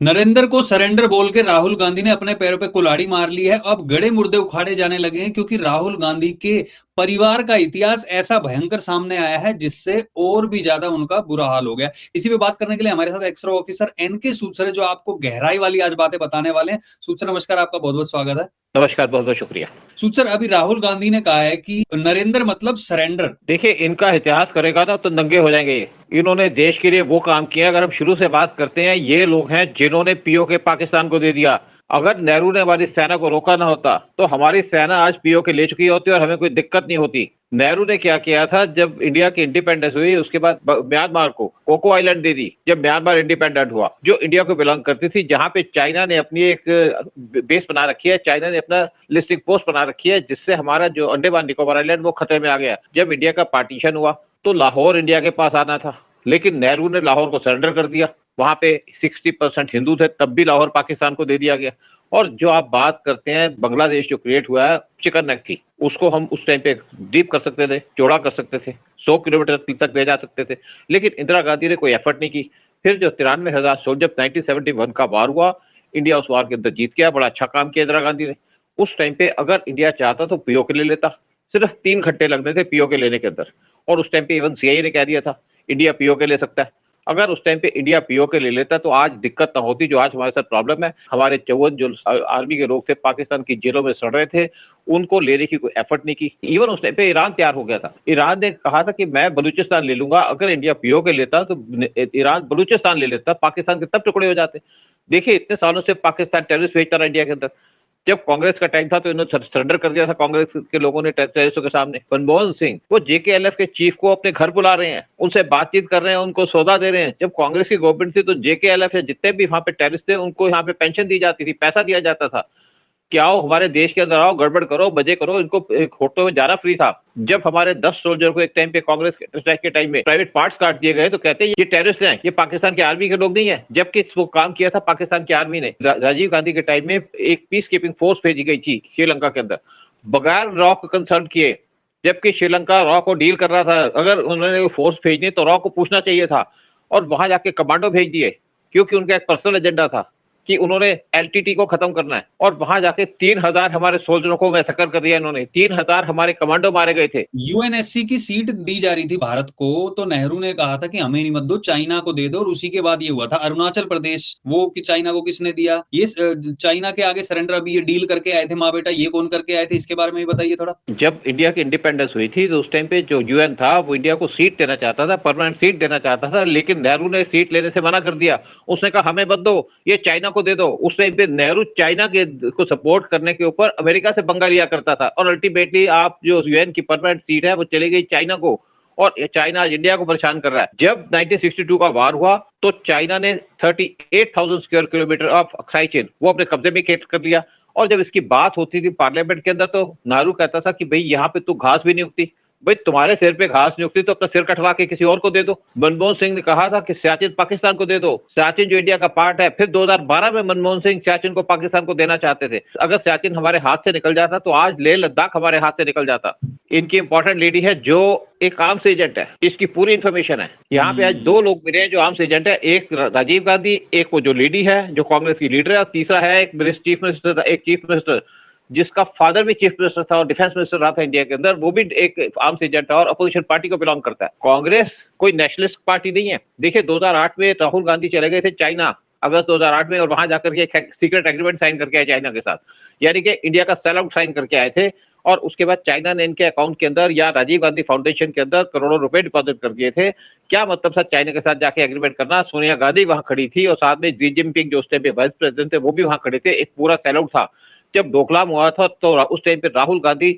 नरेंद्र को सरेंडर बोल के राहुल गांधी ने अपने पैरों पे कुल्हाड़ी मार ली है। अब गड़े मुर्दे उखाड़े जाने लगे हैं क्योंकि राहुल गांधी के परिवार का इतिहास ऐसा भयंकर सामने आया है जिससे और भी ज्यादा उनका बुरा हाल हो गया। इसी पे बात करने के लिए हमारे साथ एक्स्ट्रा ऑफिसर एनके सूद सर है, जो आपको गहराई वाली आज बातें बताने वाले हैं। सूद सर नमस्कार, आपका बहुत बहुत स्वागत है। नमस्कार, बहुत बहुत शुक्रिया। सूद सर, अभी राहुल गांधी ने कहा है कि नरेंद्र मतलब सरेंडर। देखिए, इनका इतिहास करेगा ना तो दंगे हो जाएंगे ये। इन्होंने देश के लिए वो काम किया। अगर हम शुरू से बात करते हैं, ये लोग हैं जिन्होंने पीओके पाकिस्तान को दे दिया। अगर नेहरू ने हमारी सेना को रोका ना होता तो हमारी सेना आज पीओके ले चुकी होती और हमें कोई दिक्कत नहीं होती। नेहरू ने क्या किया था, जब इंडिया की इंडिपेंडेंस हुई उसके बाद म्यांमार को कोको आइलैंड दे दी। जब म्यांमार इंडिपेंडेंट हुआ, जो इंडिया को बिलोंग करती थी, जहां पे चाइना ने अपनी एक बेस बना रखी है, चाइना ने अपना लिस्टिंग पोस्ट बना रखी है, जिससे हमारा जो अंडमान निकोबार आइलैंड वो खतरे में आ गया। जब इंडिया का पार्टीशन हुआ तो लाहौर इंडिया के पास आना था, लेकिन नेहरू ने लाहौर को सरेंडर कर दिया। वहां पे 60% हिंदू थे, तब भी लाहौर पाकिस्तान को दे दिया गया। और जो आप बात करते हैं, बांग्लादेश जो क्रिएट हुआ है चिकन नेक की, उसको हम उस टाइम पे डीप कर सकते थे, चौड़ा कर सकते थे, 100 किलोमीटर तक ले जा सकते थे, लेकिन इंदिरा गांधी ने कोई एफर्ट नहीं की। फिर जो 93,000 सोल्जर, जब 1971 का वार हुआ, इंडिया उस वार के अंदर जीत गया। बड़ा अच्छा काम किया इंदिरा गांधी ने। उस टाइम पे अगर इंडिया चाहता तो पीओके ले लेता। सिर्फ 3 घंटे लगने थे पीओके लेने के अंदर। और उस टाइम पे इवन सीआईए ने कह दिया था इंडिया पीओके ले सकता है। अगर उस टाइम पे इंडिया पीओके ले लेता तो आज दिक्कत ना होती जो आज हमारे साथ प्रॉब्लम है। हमारे 54 जो आर्मी के लोग थे पाकिस्तान की जेलों में सड़ रहे थे, उनको लेने की कोई एफर्ट नहीं की। इवन उस टाइम पे ईरान तैयार हो गया था। ईरान ने कहा था कि मैं बलूचिस्तान ले लूंगा। अगर इंडिया पीओके लेता तो ईरान बलूचिस्तान ले लेता, पाकिस्तान के तब टुकड़े हो जाते। देखिए, इतने सालों से पाकिस्तान टेररिस्ट भेजता रहा इंडिया के अंदर। जब कांग्रेस का टाइम था तो इन्होंने सरेंडर कर दिया था कांग्रेस के लोगों ने टेररिस्टों के सामने। मनमोहन सिंह वो जेकेएलएफ के चीफ को अपने घर बुला रहे हैं, उनसे बातचीत कर रहे हैं, उनको सौदा दे रहे हैं। जब कांग्रेस की गवर्नमेंट थी तो जेकेएलएफ या जितने भी वहां पे टेररिस्ट थे उनको यहाँ पे पेंशन दी जाती थी, पैसा दिया जाता था कि आओ हमारे देश के अंदर आओ, गड़बड़ करो, मजे करो। इनको कोर्टों में जाना फ्री था। जब हमारे 10 सोल्जर को एक टाइम पे कांग्रेस के अटैक के टाइम में प्राइवेट पार्ट्स काट दिए गए तो कहते हैं ये टेररिस्ट हैं, ये पाकिस्तान के आर्मी के लोग नहीं है, जबकि वो काम किया था पाकिस्तान की आर्मी ने। राजीव गांधी के टाइम में एक पीस कीपिंग फोर्स भेजी गई थी श्रीलंका के अंदर, बगैर रॉ को कंसल्ट किए, जबकि श्रीलंका रॉ को डील कर रहा था। अगर उन्होंने फोर्स भेजनी तो रॉ को पूछना चाहिए था, और वहां जाके कमांडो भेज दिए, क्योंकि उनका एक पर्सनल एजेंडा था कि उन्होंने एलटीटी को खत्म करना है। और वहां जाके 3,000 हमारे सोल्जरों को मैसेकर कर दिया इन्होंने, 3,000 हमारे कमांडो मारे गए थे। यूएनएससी की सीट दी जा रही थी भारत को, तो नेहरू ने कहा था कि हमें नहीं मत दो, चाइना को दे दो। और उसी के बाद ये हुआ था अरुणाचल प्रदेश, वो कि चाइना को किसने दिया ये चाइना के आगे सरेंडर। अभी ये डील करके आए थे माँ बेटा, ये कौन करके आए थे, इसके बारे में भी बताइए थोड़ा। जब इंडिया की इंडिपेंडेंस हुई थी तो उस टाइम पे जो यूएन था वो इंडिया को सीट देना चाहता था, परमानेंट सीट देना चाहता था, लेकिन नेहरू ने सीट लेने से मना कर दिया। उसने कहा हमें मत दो, ये चाइना को दे दो। उस टाइम पे नेहरू चाइना के को सपोर्ट करने के ऊपर अमेरिका से पंगा लिया करता था, और अल्टीमेटली आप जो यूएन की परमानेंट सीट है वो चली गई चाइना को, और चाइना आज इंडिया को परेशान कर रहा है। जब 1962 का वार हुआ तो चाइना ने 38,000 square kilometre of Aksai chain वो अपने कब्जे में कर लिया। और जब इसकी बात होती थी पार्लियामेंट के अंदर तो नारू कहता था कि भाई यहाँ पे तो घास भी नहीं उगती, भाई तुम्हारे सिर पे घास नहीं उगती तो अपना सिर कटवा के किसी और को दे दो। मनमोहन सिंह ने कहा था कि सियाचिन पाकिस्तान को दे दो, सियाचिन जो इंडिया का पार्ट है। फिर 2012 में मनमोहन सिंह सियाचिन को पाकिस्तान को देना चाहते थे। अगर सियाचिन हमारे हाथ से निकल जाता तो आज लेह लद्दाख हमारे हाथ से निकल जाता। इनकी इंपॉर्टेंट लेडी है जो एक आर्म्स एजेंट है, इसकी पूरी इन्फॉर्मेशन है। यहाँ पे आज 2 लोग मिले हैं जो आर्म्स एजेंट है, एक राजीव गांधी, एक वो जो लेडी है जो कांग्रेस की लीडर है, और तीसरा है एक चीफ मिनिस्टर, एक चीफ मिनिस्टर जिसका फादर भी चीफ मिनिस्टर था और डिफेंस मिनिस्टर रहा था इंडिया के अंदर, वो भी एक आर्म्स एजेंट है और अपोजिशन पार्टी को बिलोंग करता है। कांग्रेस कोई नेशनलिस्ट पार्टी नहीं है। देखिए 2008 में राहुल गांधी चले गए थे चाइना, अगस्त 2008 में, और वहां जाकर के एक सीक्रेट एग्रीमेंट साइन करके आए चाइना के साथ, यानी कि इंडिया का सेल आउट साइन करके आए थे। और उसके बाद चाइना ने इनके अकाउंट के अंदर या राजीव गांधी फाउंडेशन के अंदर करोड़ों रुपए डिपॉजिट कर दिए थे। क्या मतलब था चाइना के साथ जाके एग्रीमेंट करना। सोनिया गांधी वहां खड़ी थी और साथ में जी जिनपिंग जो उस टाइम पे वाइस प्रेसिडेंट थे वो भी वहां खड़े थे। एक पूरा सेल आउट था। जब डोकलाम हुआ था तो उस टाइम पे राहुल गांधी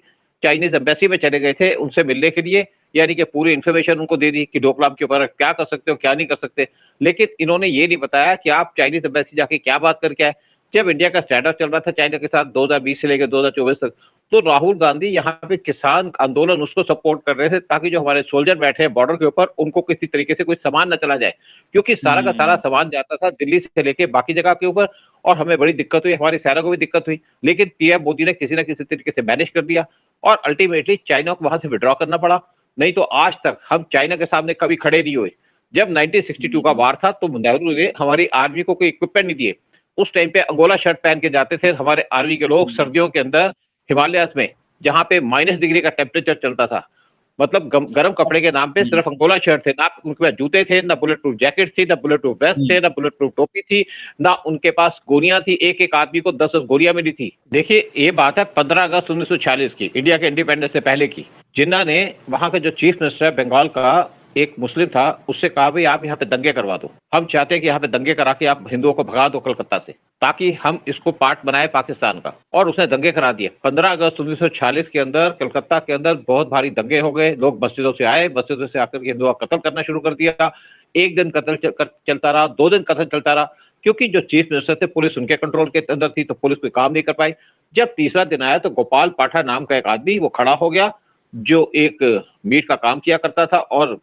चाइनीज एम्बेसी में चले गए थे उनसे मिलने के लिए, यानी कि पूरी इन्फॉर्मेशन उनको दे दी कि डोकलाम के ऊपर क्या कर सकते हो क्या नहीं कर सकते। लेकिन इन्होंने ये नहीं बताया कि आप चाइनीज एम्बेसी जाके क्या बात करके आए। जब इंडिया का स्टैंड चल रहा था चाइना के साथ 2020 से लेकर 2024 तक, तो राहुल गांधी यहाँ पे किसान आंदोलन उसको सपोर्ट कर रहे थे ताकि जो हमारे सोल्जर बैठे हैं बॉर्डर के ऊपर उनको किसी तरीके से कोई सामान न चला जाए, क्योंकि सारा का सारा सामान जाता था दिल्ली से लेके बाकी जगह के ऊपर। और हमें बड़ी दिक्कत हुई, हमारी सेना को भी दिक्कत हुई, लेकिन पीएम मोदी ने किसी ना किसी तरीके से मैनेज कर दिया और अल्टीमेटली चाइना को वहां से विड्रॉ करना पड़ा। नहीं तो आज तक हम चाइना के सामने कभी खड़े नहीं हुए। जब 1962 का वार था तो नेहरू ने हमारी आर्मी को कोई इक्विपमेंट नहीं दिए। उस टाइम पे अंगोला शर्ट पहन के जाते थे हमारे आर्मी के लोग सर्दियों के अंदर हिमालयाज में, जहां पे -डिग्री का टेम्परेचर चलता था। मतलब गर्म कपड़े के नाम पे सिर्फ अंगोला शर्ट थे, ना उनके पास जूते थे, ना बुलेट प्रूफ जैकेट थी, ना बुलेट प्रूफ वेस्ट थे, ना बुलेट प्रूफ टोपी थी, ना उनके पास गोलियां थी। एक एक आदमी को 10-10 गोलियां मिली थी। देखिए ये बात है 15 अगस्त 1946 की, इंडिया के इंडिपेंडेंस से पहले की। जिन्ना ने वहां का जो चीफ मिनिस्टर बंगाल का एक मुस्लिम था, उससे कहा भाई आप यहाँ पे दंगे करवा दो, हम चाहते हैं कि यहाँ पे दंगे करा के आप हिंदुओं को भगा दो कलकत्ता से, ताकि हम इसको पार्ट बनाए पाकिस्तान का। और उसने दंगे करा दिए। 15 अगस्त 1946 के अंदर कलकत्ता के अंदर बहुत भारी दंगे हो गए। लोग मस्जिदों से आए, मस्जिदों से आकर के हिंदुओं का कत्ल करना शुरू कर दिया। एक दिन कत्ल चलता रहा, 2 दिन कत्ल चलता रहा, क्योंकि जो चीफ मिनिस्टर थे पुलिस उनके कंट्रोल के अंदर थी, तो पुलिस कोई काम नहीं कर पाई। जब तीसरा दिन आया तो गोपाल पाठा नाम का एक आदमी वो खड़ा हो गया, जो एक मीट का काम किया करता था और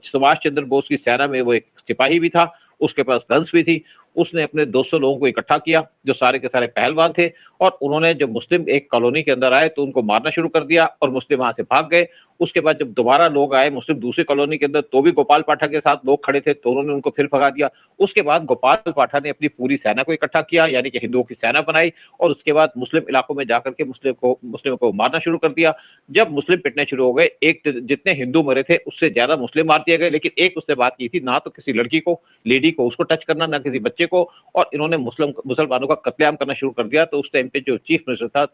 सुभाष चंद्र बोस की सेना में वो एक सिपाही भी था, उसके पास गन्स भी थी। उसने अपने 200 लोगों को इकट्ठा किया, जो सारे के सारे पहलवान थे, और उन्होंने जब मुस्लिम एक कॉलोनी के अंदर आए तो उनको मारना शुरू कर दिया और मुस्लिम वहां से भाग गए। उसके बाद जब दोबारा लोग आए मुस्लिम दूसरी कॉलोनी के अंदर, तो भी गोपाल पाठा के साथ लोग खड़े थे, तो उन्होंने उनको फिर भगा दिया। उसके बाद गोपाल पाठा ने अपनी पूरी सेना को इकट्ठा किया, यानी कि हिंदुओं की सेना बनाई, और उसके बाद मुस्लिम इलाकों में जाकर के मुस्लिम को मारना शुरू कर दिया। जब मुस्लिम पिटने शुरू हो गए, एक जितने हिंदू मरे थे उससे ज्यादा मुस्लिम मार दिए गए। लेकिन एक उसने बात की थी, ना तो किसी लड़की को, लेडी को उसको टच करना, ना किसी बच्चे को, और इन्होंने मुसलमानों का कत्लेआम करना शुरू कर दिया। तो उस टाइम पे जो चीफ मिनिस्टर था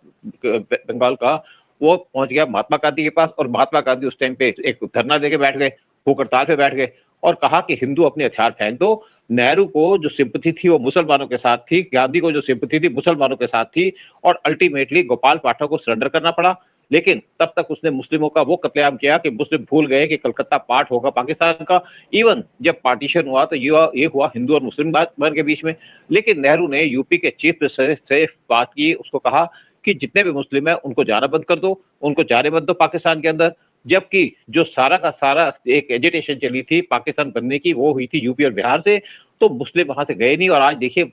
बंगाल का, वो पहुंच गया महात्मा गांधी के पास, और महात्मा गांधी उस टाइम पे एक धरना देके बैठ गए, भूख हड़ताल पे बैठ गए, और कहा कि हिंदू अपने हथियार फेंक दो। नेहरू को जो सिंपैथी थी वो मुसलमानों के साथ थी, गांधी को जो सिंपैथी थी मुसलमानों के साथ थी, और अल्टीमेटली गोपाल पाठक को सरेंडर करना पड़ा। लेकिन तब तक उसने मुस्लिमों का वो कत्लेआम किया कि मुस्लिम भूल गए कि कलकत्ता पार्ट होगा पाकिस्तान का। इवन जब पार्टीशन हुआ तो ये हुआ हिंदू और मुस्लिम के बीच में। लेकिन नेहरू ने यूपी के चीफ मिनिस्टर से बात की, उसको कहा कि जितने भी मुस्लिम हैं उनको जाना बंद कर दो, उनको जाने मत दो पाकिस्तान के अंदर। जबकि जो सारा का सारा एक एजिटेशन चली थी पाकिस्तान बनने की, वो हुई थी यूपी और बिहार से, तो मुस्लिम वहां से गए नहीं। और आज देखिए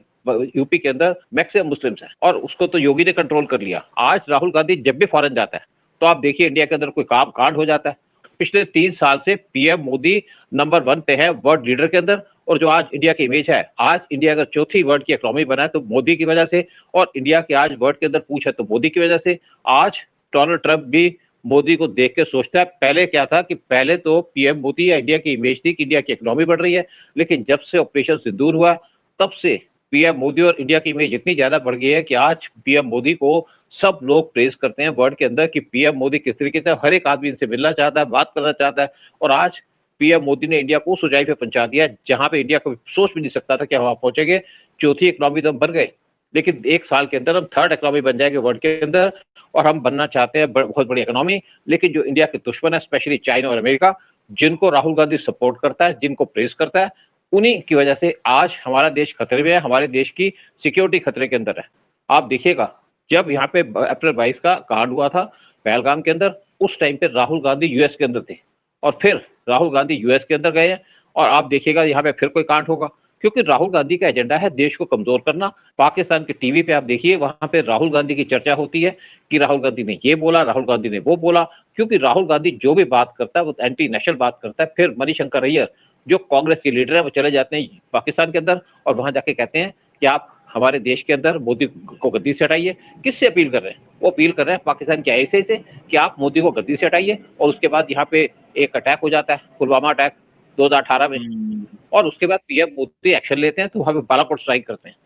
यूपी के अंदर मैक्सिमम मुस्लिम्स हैं, और उसको तो योगी ने कंट्रोल कर लिया। आज राहुल गांधी जब भी फॉरेन जाता है तो आप देखिए इंडिया के अंदर कोई काम कांड हो जाता है। पिछले 3 साल से पीएम मोदी नंबर 1 पे है वर्ल्ड लीडर के अंदर। और जो आज इंडिया की इमेज है, आज इंडिया अगर चौथी वर्ल्ड की इकोनॉमी बना है तो मोदी की वजह से, और इंडिया के आज वर्ल्ड के अंदर पूछ है तो मोदी की वजह से। आज डोनाल्ड ट्रंप भी मोदी को देख के सोचता है। पहले क्या था कि पहले तो पीएम मोदी या इंडिया की इमेज थी कि इंडिया की इकोनॉमी बढ़ रही है, लेकिन जब से ऑपरेशन सिंदूर हुआ तब से पीएम मोदी और इंडिया की इमेज इतनी ज्यादा बढ़ गई है कि आज पीएम मोदी को सब लोग प्रेज करते हैं वर्ल्ड के अंदर कि पीएम मोदी किस तरीके से हर एक आदमी इनसे मिलना चाहता है, बात करना चाहता है। और आज पीएम मोदी ने इंडिया को उस ऊंचाई पे पहुंचा दिया जहां पे इंडिया को सोच भी नहीं सकता था कि हम वहां पहुंचेंगे। चौथी इकोनॉमी तो हम बन गए, लेकिन 1 साल के अंदर हम 3rd इकोनॉमी बन जाएंगे वर्ल्ड के अंदर। और हम बनना चाहते हैं बहुत बड़ी इकोनॉमी, लेकिन जो इंडिया के दुश्मन है स्पेशली चाइना और अमेरिका, जिनको राहुल गांधी सपोर्ट करता है, जिनको प्रेस करता है, उन्हीं की वजह से आज हमारा देश खतरे में है, हमारे देश की सिक्योरिटी खतरे के अंदर है। आप देखिएगा जब यहाँ पे अप्रैल 22 का कांड हुआ था पहलगाम के अंदर, उस टाइम पे राहुल गांधी यूएस के अंदर थे, और फिर राहुल गांधी यूएस के अंदर गए हैं, और आप देखिएगा यहाँ पे फिर कोई कांड होगा, क्योंकि राहुल गांधी का एजेंडा है देश को कमजोर करना। पाकिस्तान के टीवी पे आप देखिए, वहां पे राहुल गांधी की चर्चा होती है कि राहुल गांधी ने ये बोला, राहुल गांधी ने वो बोला, क्योंकि राहुल गांधी जो भी बात करता है वो एंटी नेशनल बात करता है। फिर मणिशंकर अय्यर जो कांग्रेस के लीडर है वो चले जाते हैं पाकिस्तान के अंदर, और वहां जाके कहते हैं कि आप हमारे देश के अंदर मोदी को गद्दी से हटाइए। किससे अपील कर रहे हैं? वो अपील कर रहे हैं पाकिस्तान के आईएसआई से कि आप मोदी को गद्दी से हटाइए। और उसके बाद यहाँ पे एक अटैक हो जाता है, पुलवामा अटैक 2018 में, और उसके बाद पीएम मोदी एक्शन लेते हैं, तो वहां पे बालाकोट स्ट्राइक करते हैं।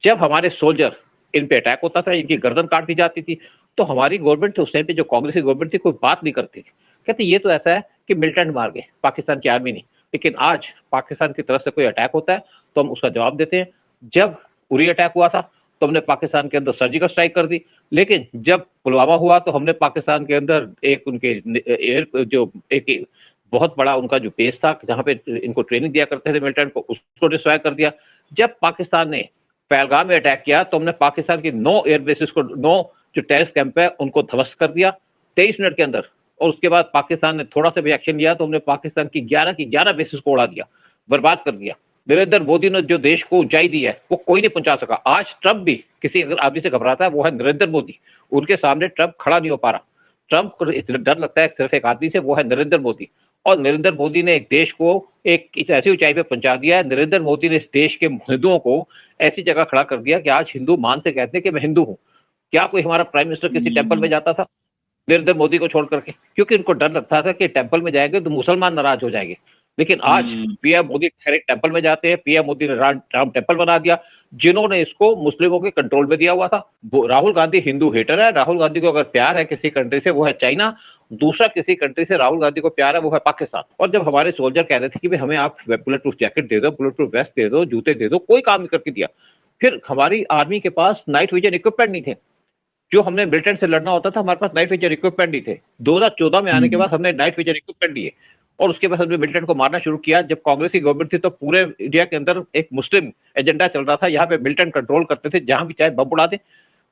जब हमारे सोल्जर इन पे अटैक होता था, इनकी गर्दन काट दी जाती थी, तो हमारी गवर्नमेंट उस टाइम पे जो कांग्रेस की गवर्नमेंट थी कोई बात नहीं करती थी, कहते ये तो ऐसा है कि मिलिटेंट मार गए, पाकिस्तान की आर्मी नहीं। लेकिन आज पाकिस्तान की तरफ से कोई अटैक होता है तो हम उसका जवाब देते हैं। जब उरी अटैक हुआ था तो हमने पाकिस्तान के अंदर सर्जिकल स्ट्राइक कर दी, लेकिन जब पुलवामा हुआ तो हमने पाकिस्तान के अंदर एक उनके एयर जो एक बहुत बड़ा उनका जो बेस था जहां पे इनको ट्रेनिंग दिया करते थे मिलिटेंट को, उसको डिस्ट्रॉय कर दिया। जब पाकिस्तान ने पहलगाम में अटैक किया तो हमने पाकिस्तान की 9 एयर बेसिस को, 9 जो टेररिस्ट कैंप है उनको ध्वस्त कर दिया 23 मिनट के अंदर। और उसके बाद पाकिस्तान ने थोड़ा सा भी एक्शन लिया तो हमने पाकिस्तान की 11 की 11 बेसिस को उड़ा दिया, बर्बाद कर दिया। नरेंद्र मोदी ने जो देश को ऊंचाई दी है वो कोई नहीं पहुंचा सका। आज ट्रंप भी किसी अगर आदमी से घबराता है वो है नरेंद्र मोदी, उनके सामने ट्रंप खड़ा नहीं हो पा रहा। ट्रंप को डर लगता है सिर्फ एक आदमी से, वो है नरेंद्र मोदी। और नरेंद्र मोदी ने एक देश को एक ऐसी ऊंचाई पे पहुंचा दिया है। नरेंद्र मोदी ने इस देश के हिंदुओं को ऐसी जगह खड़ा कर दिया कि आज हिंदू मान से कहते हैं कि मैं हिंदू हूं। क्या कोई हमारा प्राइम मिनिस्टर किसी टेंपल में जाता था नरेंद्र मोदी को छोड़ करके? क्योंकि उनको डर लगता था कि टेंपल में जाएंगे तो मुसलमान नाराज हो जाएंगे। लेकिन आज पीएम मोदी खैर टेंपल में जाते हैं, पीएम मोदी ने राम टेंपल बना दिया, जिन्होंने इसको मुस्लिमों के कंट्रोल में दिया हुआ था। राहुल गांधी हिंदू हेटर है। राहुल गांधी को अगर प्यार है किसी कंट्री से वो है चाइना, दूसरा किसी कंट्री से राहुल गांधी को प्यार है वो है पाकिस्तान। और जब हमारे सोल्जर कह रहे थे कि भाई हमें आप बुलेट प्रूफ जैकेट दे दो, बुलेट प्रूफ वेस्ट दे दो, जूते दे दो, कोई काम नहीं करके दिया। फिर हमारी आर्मी के पास नाइट विजन इक्विपमेंट नहीं थे। जो हमने मिलिटेंट से लड़ना होता था हमारे पास नाइट विजन इक्विपमेंट नहीं थे। 2014 में आने के बाद हमने नाइट विजन इक्विपमेंट लिए और उसके बाद हमने मिलिटेंट को मारना शुरू किया। जब कांग्रेस की गवर्नमेंट थी तो पूरे इंडिया के अंदर एक मुस्लिम एजेंडा चल रहा था, यहाँ पे मिलिटेंट कंट्रोल करते थे, जहां भी चाहे बम उड़ा दे।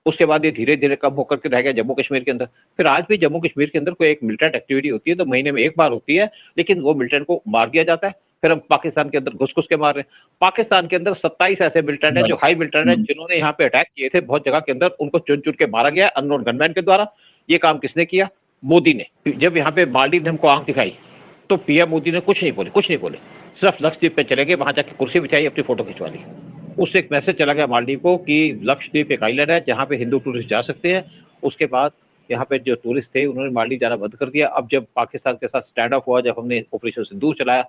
उसके बाद ये धीरे धीरे कम होकर के रह गया जम्मू कश्मीर के अंदर। फिर आज भी जम्मू कश्मीर के अंदर कोई एक मिलिटेंट एक्टिविटी होती है तो महीने में एक बार होती है, लेकिन वो मिलिटेंट को मार दिया जाता है। फिर हम पाकिस्तान के अंदर घुस घुस के मार रहे हैं। पाकिस्तान के अंदर 27 ऐसे मिलिटेंट है जो हाई मिलिटेंट है, जिन्होंने यहाँ पे अटैक किए थे बहुत जगह के अंदर, उनको चुन चुन के मारा गया अननोन गनमैन के द्वारा। ये काम किसने किया? मोदी ने। जब यहाँ पे मालदीव ने हमको आंख दिखाई तो पीएम मोदी ने कुछ नहीं बोले, कुछ नहीं बोले, सिर्फ लक्षद्वीप पे चले गए, वहां जाके कुर्सी बिछाई, अपनी फोटो खिंचवा ली। उससे एक मैसेज चला गया मालदीव को कि लक्षद्वीप एक आइलैंड है जहाँ पे हिंदू टूरिस्ट जा सकते हैं। उसके बाद यहाँ पे जो टूरिस्ट थे उन्होंने मालदीव जाना बंद कर दिया। अब जब पाकिस्तान के साथ स्टैंड ऑफ हुआ, जब हमने ऑपरेशन सिंदूर चलाया,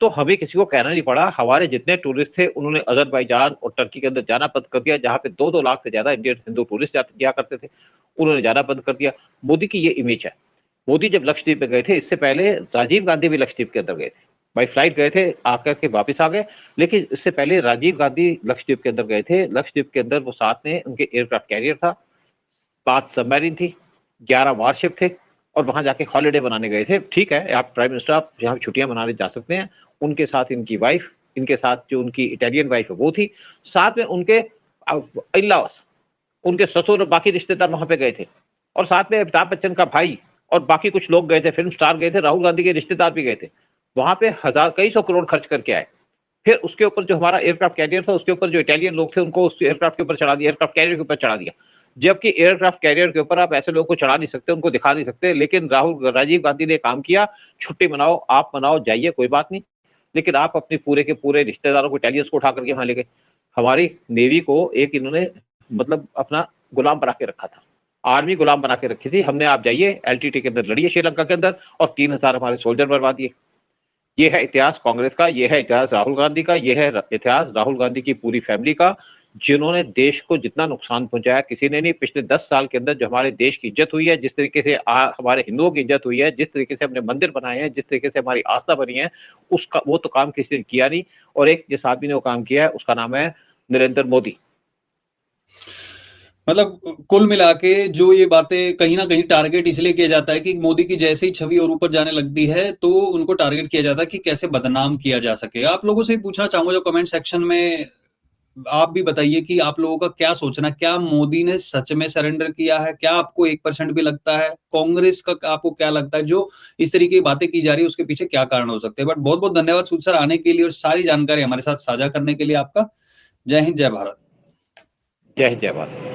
तो हमें किसी को कहना नहीं पड़ा, हमारे जितने टूरिस्ट थे उन्होंने अजरबैजान और टर्की के अंदर जाना बंद कर दिया, जहाँ पे 2-2 लाख से ज्यादा इंडियन हिंदू टूरिस्ट जाया करते थे, उन्होंने जाना बंद कर दिया। मोदी की ये इमेज है। मोदी जब लक्षद्वीप पे गए थे, इससे पहले राजीव गांधी भी लक्षद्वीप के अंदर गए थे, बाई फ्लाइट गए थे, आकर के वापस आ गए। लेकिन इससे पहले राजीव गांधी लक्षद्वीप के अंदर गए थे। लक्षद्वीप के अंदर वो साथ में उनके एयरक्राफ्ट कैरियर था, 5 सबमरीन थी, 11 वारशिप थे और वहां जाके हॉलिडे बनाने गए थे। ठीक है, आप प्राइम मिनिस्टर, आप यहाँ छुट्टियां मनाने जा सकते हैं। उनके साथ इनकी वाइफ, इनके साथ जो उनकी इटालियन वाइफ है वो थी, साथ में उनके इन-लॉज, उनके ससुर और बाकी रिश्तेदार वहां पे गए थे, और साथ में अमिताभ बच्चन का भाई और बाकी कुछ लोग गए थे, फिल्म स्टार गए थे, राहुल गांधी के रिश्तेदार भी गए थे। वहां पे कई सौ करोड़ खर्च करके आए। फिर उसके ऊपर जो हमारा एयरक्राफ्ट कैरियर था, उसके ऊपर जो इटालियन लोग थे उनको उस एयरक्राफ्ट के ऊपर चढ़ा दिया, एयरक्राफ्ट कैरियर के ऊपर चढ़ा दिया। जबकि एयरक्राफ्ट कैरियर के ऊपर आप ऐसे लोगों को चढ़ा नहीं सकते, उनको दिखा नहीं सकते। लेकिन राजीव गांधी ने काम किया, छुट्टी मनाओ, आप मनाओ, जाइए, कोई बात नहीं, लेकिन आप अपने पूरे के पूरे रिश्तेदारों को, इटालियंस को उठा करके वहां ले गए। हमारी नेवी को एक इन्होंने मतलब अपना गुलाम बना के रखा था, आर्मी गुलाम बना के रखी थी। हमने आप जाइए एलटीटी के अंदर लड़िए श्रीलंका के अंदर, और 3000 हमारे सोल्जर बर्बाद दिए। ये है इतिहास कांग्रेस का, ये है इतिहास राहुल गांधी का, ये है इतिहास राहुल गांधी की पूरी फैमिली का, जिन्होंने देश को जितना नुकसान पहुंचाया किसी ने नहीं। पिछले 10 साल के अंदर जो हमारे देश की इज्जत हुई है, जिस तरीके से हमारे हिंदुओं की इज्जत हुई है, जिस तरीके से हमने मंदिर बनाए हैं, जिस तरीके से हमारी आस्था बनी है, उसका वो तो काम किसी ने किया नहीं। और एक जिस आदमी ने वो काम किया है उसका नाम है नरेंद्र मोदी। मतलब कुल मिला के जो ये बातें कहीं ना कहीं टारगेट इसलिए किया जाता है कि मोदी की जैसे ही छवि और ऊपर जाने लगती है तो उनको टारगेट किया जाता है कि कैसे बदनाम किया जा सके। आप लोगों से पूछना चाहूंगा जो कमेंट सेक्शन में, आप भी बताइए कि आप लोगों का क्या सोचना, क्या मोदी ने सच में सरेंडर किया है? क्या आपको 1% भी लगता है? कांग्रेस का आपको क्या लगता है? जो इस तरीके की बातें की जा रही है उसके पीछे क्या कारण हो सकते हैं? बट बहुत बहुत धन्यवाद सूद सर आने के लिए और सारी जानकारी हमारे साथ साझा करने के लिए आपका। जय हिंद, जय भारत। जय हिंद, जय भारत।